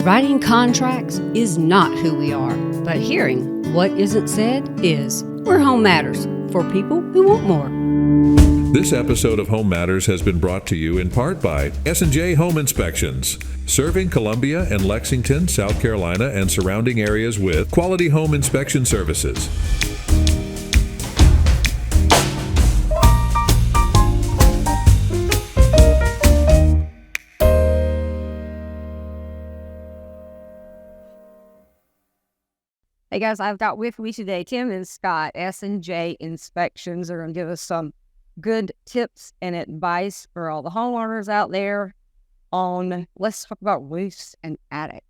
Writing contracts is not who we are, but hearing what isn't said is. We're Home Matters, for people who want more. This episode of Home Matters has been brought to you in part by S&J Home Inspections, serving Columbia and Lexington, South Carolina, and surrounding areas with quality home inspection services. Hey guys, I've got with me today Tim and Scott, S&J Inspections. They're going to give us some good tips and advice for all the homeowners out there on, let's talk about roofs and attics.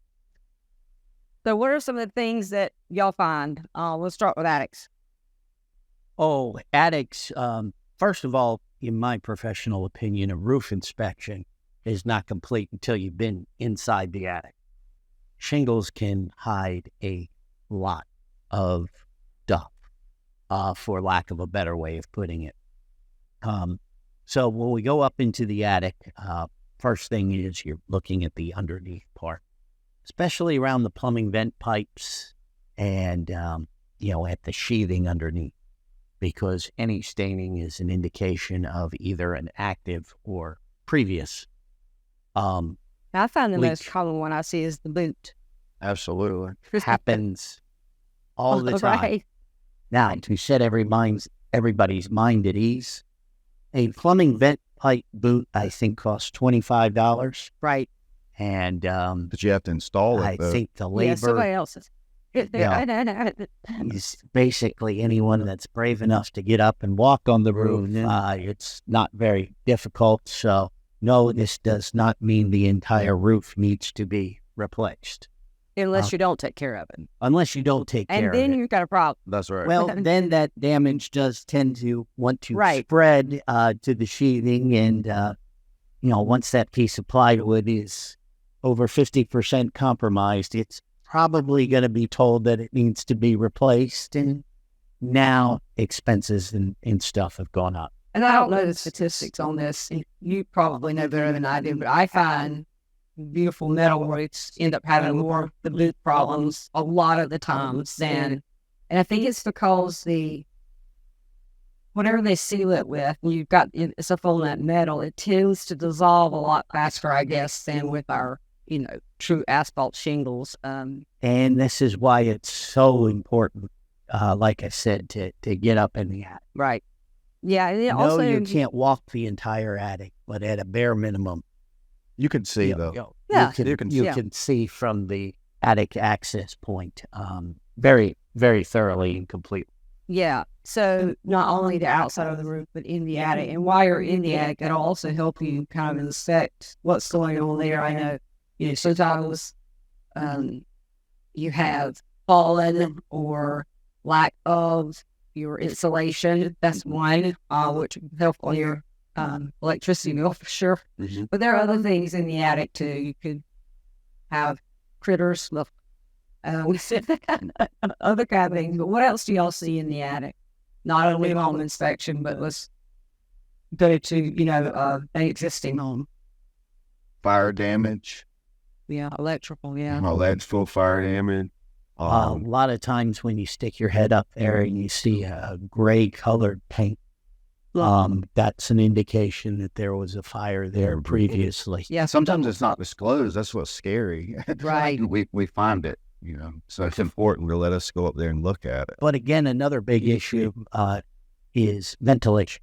So what are some of the things that y'all find? Let's start with attics. Oh, attics. First of all, in my professional opinion, a roof inspection is not complete until you've been inside the attic. Shingles can hide a lot of stuff, for lack of a better way of putting it. So when we go up into the attic, first thing is you're looking at the underneath part, especially around the plumbing vent pipes and, at the sheathing underneath, because any staining is an indication of either an active or previous. I find the leak. most common one I see is the boot. Absolutely. Happens all the time. Right. Now, to set everybody's mind at ease, a plumbing vent pipe boot, I think, costs $25. Right. And But you have to install it, I though. think the Yeah, somebody labor else's. is basically anyone that's brave enough to get up and walk on the roof. It's not very difficult. So, no, this does not mean the entire roof needs to be replaced. Unless you don't take care of it. Unless you don't take care And of then it. you've got a problem. That's right. Well, then that damage does tend to want to Right. spread to the sheathing. And, once that piece of plywood is over 50% compromised, it's probably going to be told that it needs to be replaced. And now expenses and stuff have gone up. And I don't know the statistics on this. You probably know better than I do, but I find beautiful metal roofs end up having more of the boot problems a lot of the times than, and I think it's because whatever they seal it with, it's up on that metal, it tends to dissolve a lot faster, I guess, than with our, true asphalt shingles. And this is why it's so important, like I said, to get up in the attic. Right. Yeah. And it No, also, you can't walk the entire attic, but at a bare minimum, You can see, though. Yeah. you Yeah. can see from the attic access point very, very thoroughly and completely. yeah. So not only the outside of the roof, but in the attic. And while you're in the attic, it'll also help you kind of inspect what's going on there. I know, sometimes you have fallen or lack of your insulation. That's one, which will help on your electricity bill for sure. Mm-hmm. But there are other things in the attic too. You could have critters, other kind of things. But what else do y'all see in the attic? Not only home inspection, but let's go to an existing home. Fire damage, Yeah, electrical. Yeah. electrical fire damage. A lot of times when you stick your head up there and you see a gray colored paint, that's an indication that there was a fire there previously. Yeah. Sometimes it's not disclosed. That's what's scary. Right. we find it, So it's important to let us go up there and look at it. But again, another big issue is ventilation.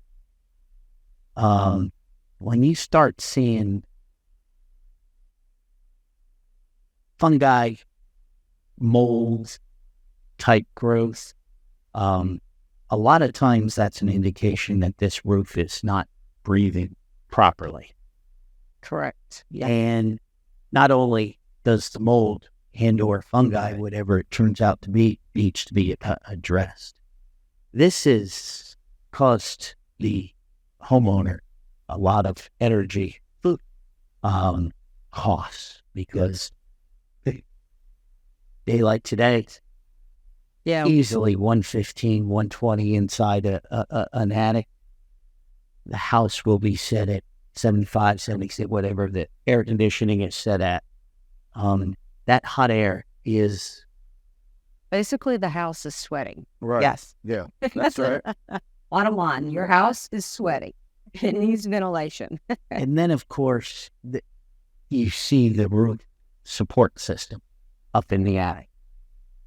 When you start seeing fungi, mold type growth, a lot of times that's an indication that this roof is not breathing properly. Correct. Yeah. And not only does the mold and or fungi, whatever it turns out to be, needs to be addressed. This has cost the homeowner a lot of energy costs, because day like today, easily 115, 120 inside an attic. The house will be set at 75, 76, whatever the air conditioning is set at. that hot air is Basically, the house is sweating. Right. Yes. Yeah. That's right. Bottom line, your house is sweating. It needs ventilation. and then of course you see the roof support system up in the attic.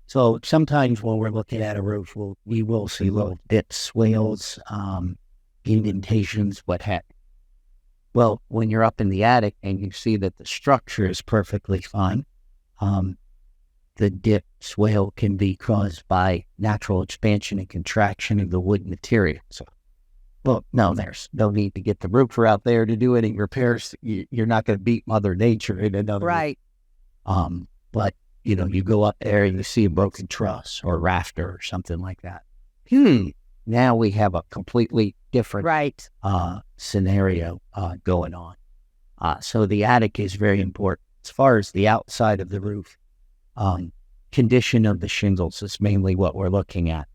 So sometimes when we're looking at a roof, we will see little dips, swales, indentations, what have you. Well, when you're up in the attic and you see that the structure is perfectly fine, the dip swale can be caused by natural expansion and contraction of the wood material. So, well, no, there's no need to get the roofer out there to do any repairs. You're not going to beat Mother Nature in another Right. But, you go up there and you see a broken truss or rafter or something like that. Now we have a completely different Right. scenario going on. So the attic is very important. As far as the outside of the roof, condition of the shingles is mainly what we're looking at.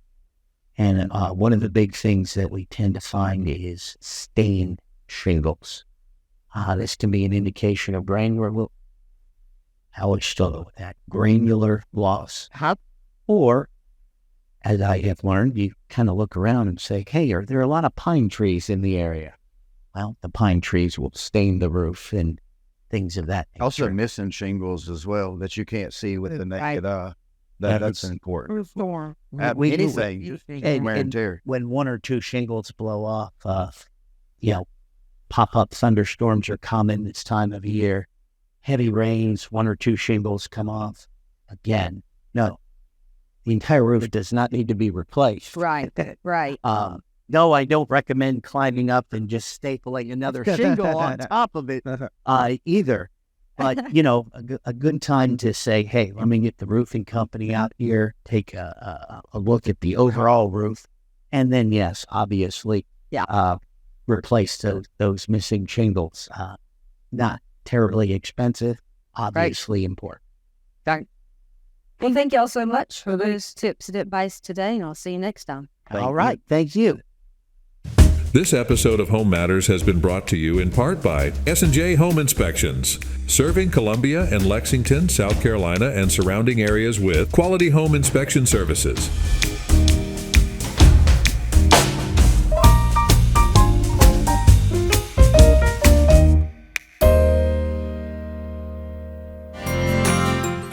And one of the big things that we tend to find is stained shingles. This can be an indication of granular, how would you go with that? Granular loss. Or, as I have learned, you kind of look around and say, hey, are there a lot of pine trees in the area? Well, the pine trees will stain the roof and things of that nature. Also missing shingles as well that you can't see with the naked eye. That's important. Roof storm. Anything, wear and tear. When one or two shingles blow off, pop-up thunderstorms are common this time of year. Heavy rains, one or two shingles come off. Again, no. The entire roof does not need to be replaced. Right. Right. No, I don't recommend climbing up and just stapling another shingle on top of it either. But, a good time to say, hey, let me get the roofing company out here, take a look at the overall roof, and then, yes, obviously, replace those missing shingles. Not terribly expensive, obviously important. Right. Well, thank y'all so much for those tips and advice today, and I'll see you next time. All right. Thank you. This episode of Home Matters has been brought to you in part by S&J Home Inspections, serving Columbia and Lexington, South Carolina, and surrounding areas with quality home inspection services.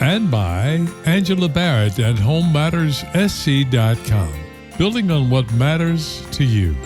And by Angela Barrett at HomeMattersSC.com, building on what matters to you.